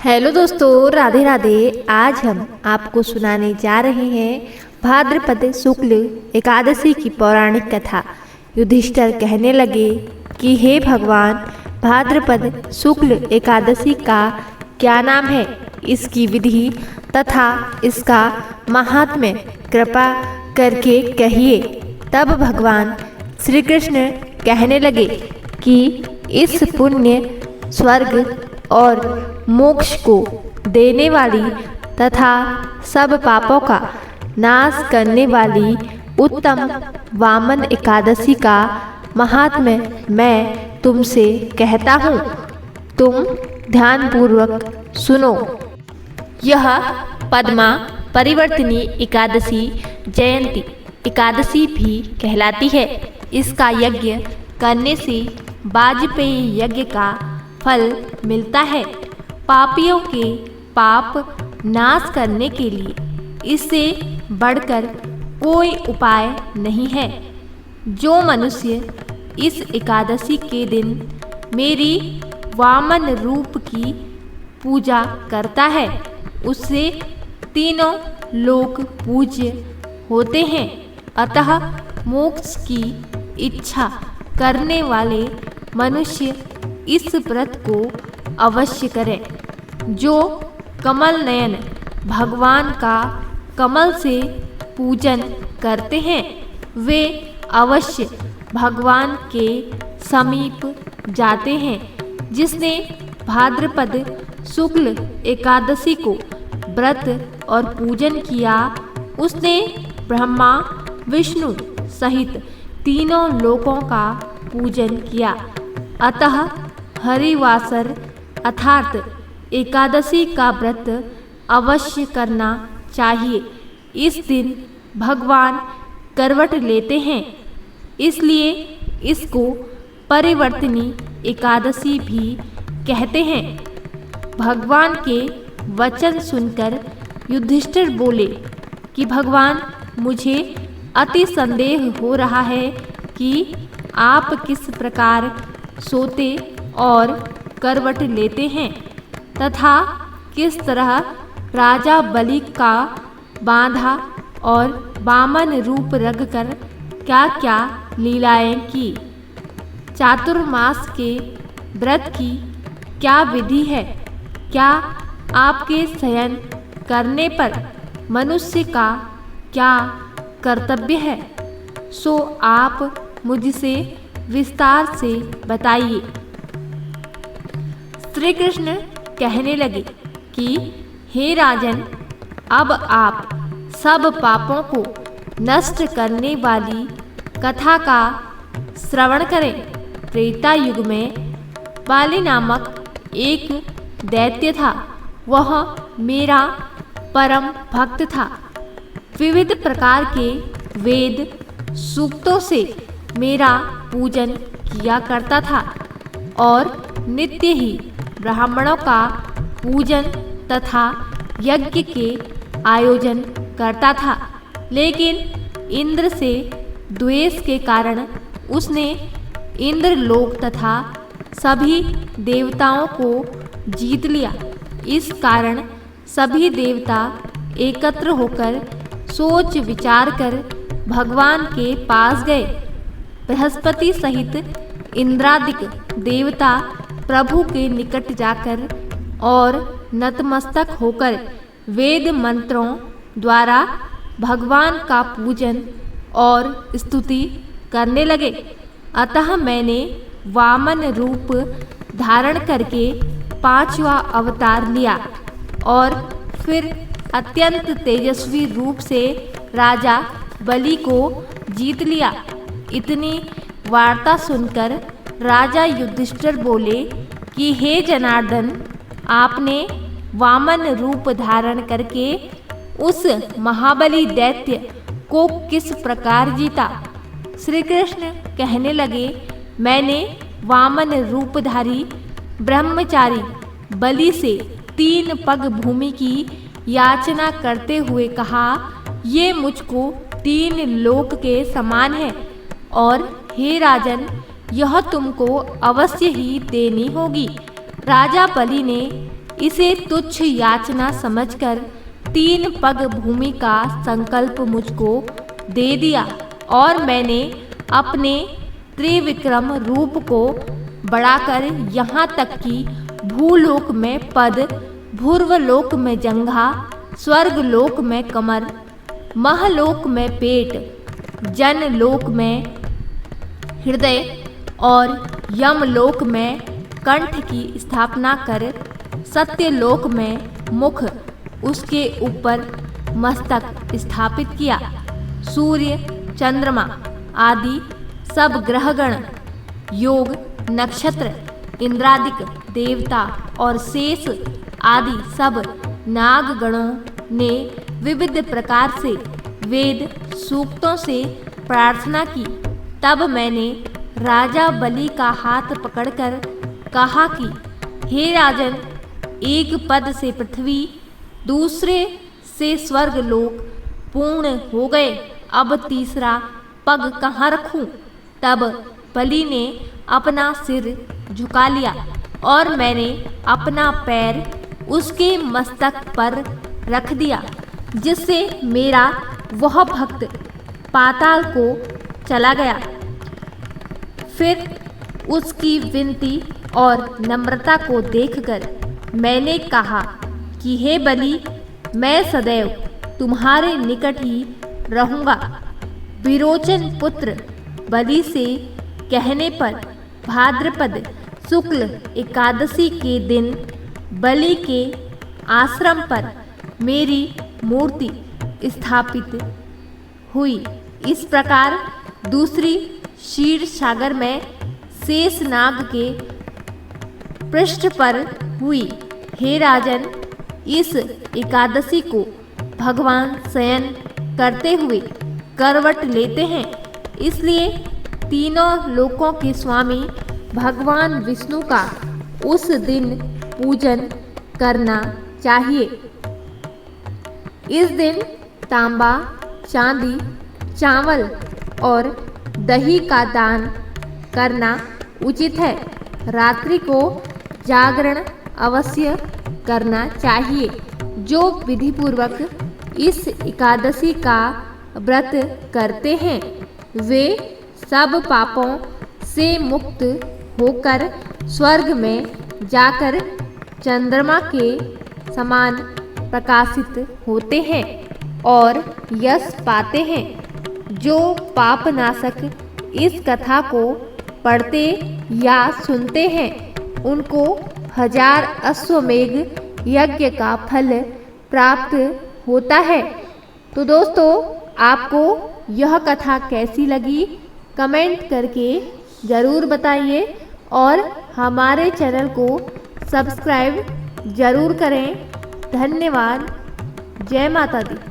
Hello दोस्तों, राधे राधे। आज हम आपको सुनाने जा रहे हैं भाद्रपद शुक्ल एकादशी की पौराणिक कथा। युधिष्ठिर कहने लगे कि हे भगवान, भाद्रपद शुक्ल एकादशी का क्या नाम है, इसकी विधि तथा इसका महात्म्य कृपा करके कहिए। तब भगवान श्री कृष्ण कहने लगे कि इस पुण्य, स्वर्ग और मोक्ष को देने वाली तथा सब पापों का नाश करने वाली उत्तम वामन एकादशी का महात्म्य मैं तुमसे कहता हूँ। तुम ध्यानपूर्वक सुनो। यह पद्मा परिवर्तिनी एकादशी जयंती एकादशी भी कहलाती है। इसका यज्ञ करने से वाजपेयी यज्ञ का फल मिलता है। पापियों के पाप नाश करने के लिए इससे बढ़कर कोई उपाय नहीं है। जो मनुष्य इस एकादशी के दिन मेरी वामन रूप की पूजा करता है, उससे तीनों लोक पूज्य होते हैं। अतः मोक्ष की इच्छा करने वाले मनुष्य इस व्रत को अवश्य करें। जो कमल नयन भगवान का कमल से पूजन करते हैं, वे अवश्य भगवान के समीप जाते हैं। जिसने भाद्रपद शुक्ल एकादशी को व्रत और पूजन किया, उसने ब्रह्मा विष्णु सहित तीनों लोकों का पूजन किया। अतः हरिवासर अर्थात एकादशी का व्रत अवश्य करना चाहिए। इस दिन भगवान करवट लेते हैं, इसलिए इसको परिवर्तिनी एकादशी भी कहते हैं। भगवान के वचन सुनकर युधिष्ठिर बोले कि भगवान, मुझे अति संदेह हो रहा है कि आप किस प्रकार सोते और करवट लेते हैं तथा किस तरह राजा बलि का बांधा और वामन रूप रख कर क्या क्या लीलाएं की। चातुर्मास के व्रत की क्या विधि है। क्या आपके शयन करने पर मनुष्य का क्या कर्तव्य है, सो आप मुझसे विस्तार से बताइए। श्री कृष्ण कहने लगे कि हे राजन, अब आप सब पापों को नष्ट करने वाली कथा का श्रवण करें। त्रेता युग में बाली नामक एक दैत्य था। वह मेरा परम भक्त था। विविध प्रकार के वेद सूक्तों से मेरा पूजन किया करता था और नित्य ही ब्राह्मणों का पूजन तथा यज्ञ के आयोजन करता था। लेकिन इंद्र से द्वेष के कारण उसने इंद्रलोक तथा सभी देवताओं को जीत लिया। इस कारण सभी देवता एकत्र होकर सोच विचार कर भगवान के पास गए। बृहस्पति सहित इंद्रादिक देवता प्रभु के निकट जाकर और नतमस्तक होकर वेद मंत्रों द्वारा भगवान का पूजन और स्तुति करने लगे। अतः मैंने वामन रूप धारण करके 5वां अवतार लिया और फिर अत्यंत तेजस्वी रूप से राजा बलि को जीत लिया। इतनी वार्ता सुनकर राजा युधिष्ठिर बोले कि हे जनार्दन, आपने वामन रूप धारण करके उस महाबली दैत्य को किस प्रकार जीता। श्री कृष्ण कहने लगे, मैंने वामन रूपधारी ब्रह्मचारी बलि से 3 पग भूमि की याचना करते हुए कहा, ये मुझको 3 लोक के समान है और हे राजन, यह तुमको अवश्य ही देनी होगी। राजा बलि ने इसे तुच्छ याचना समझकर 3 पग भूमि का संकल्प मुझको दे दिया और मैंने अपने त्रिविक्रम रूप को बढ़ाकर यहाँ तक कि भूलोक में पद, भूर्वलोक में जंघा, स्वर्गलोक में कमर, महलोक में पेट, जनलोक में हृदय और यमलोक में कंठ की स्थापना कर सत्यलोक में मुख, उसके ऊपर मस्तक स्थापित किया। सूर्य, चंद्रमा आदि सब ग्रहगण, योग, नक्षत्र, इंद्रादिक देवता और शेष आदि सब नागगणों ने विविध प्रकार से वेद सूक्तों से प्रार्थना की। तब मैंने राजा बलि का हाथ पकड़कर कहा कि हे राजन, एक पद से पृथ्वी, दूसरे से स्वर्गलोक पूर्ण हो गए, अब तीसरा पग कहाँ रखूं? तब बलि ने अपना सिर झुका लिया और मैंने अपना पैर उसके मस्तक पर रख दिया, जिससे मेरा वह भक्त पाताल को चला गया। फिर उसकी विनती और नम्रता को देखकर मैंने कहा कि हे बलि, मैं सदैव तुम्हारे निकट ही रहूँगा। विरोचन पुत्र बलि से कहने पर भाद्रपद शुक्ल एकादशी के दिन बलि के आश्रम पर मेरी मूर्ति स्थापित हुई। इस प्रकार दूसरी क्षीर सागर में शेषनाग के पृष्ठ पर हुई। हे राजन, इस एकादशी को भगवान शयन करते हुए करवट लेते हैं, इसलिए तीनों लोकों के स्वामी भगवान विष्णु का उस दिन पूजन करना चाहिए। इस दिन तांबा, चांदी, चावल और दही का दान करना उचित है। रात्रि को जागरण अवश्य करना चाहिए। जो विधिपूर्वक इस एकादशी का व्रत करते हैं वे सब पापों से मुक्त होकर स्वर्ग में जाकर चंद्रमा के समान प्रकाशित होते हैं और यश पाते हैं। जो पापनाशक इस कथा को पढ़ते या सुनते हैं उनको 1000 अश्वमेघ यज्ञ का फल प्राप्त होता है। तो दोस्तों, आपको यह कथा कैसी लगी कमेंट करके ज़रूर बताइए और हमारे चैनल को सब्सक्राइब ज़रूर करें। धन्यवाद। जय माता दी।